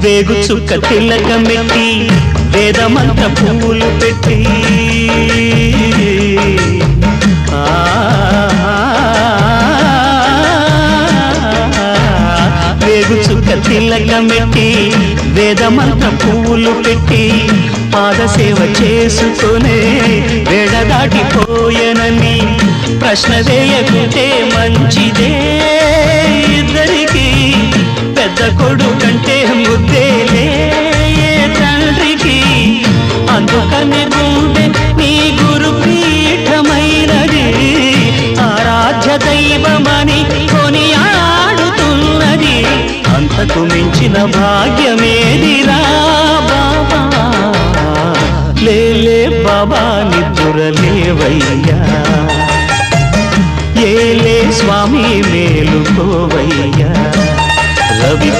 వేగు చుక్క తిలకమెట్టి వేదమంత పువ్వులు పెట్టి వేగు చుక్క తిలకమెట్టి వేదమంత పువ్వులు పెట్టి పాదసేవ చేసుకునే వేడ దాటిపోయనని ప్రశ్న వేయకుంటే మంచిదే ఇద్దరికి పెద్ద కొడుకంటే ముద్దేలే తండ్రికి అందుకనే గుండె నీ గురు పీఠమైనది ఆరాధ్య దైవమని కొనియాడుతున్నది అంతకు మించిన భాగ్యమేదిరా బాబా లేలే బాబా నిద్దురలేవయ్యా ఏలే స్వామి మేలుకోవయ్యా రవి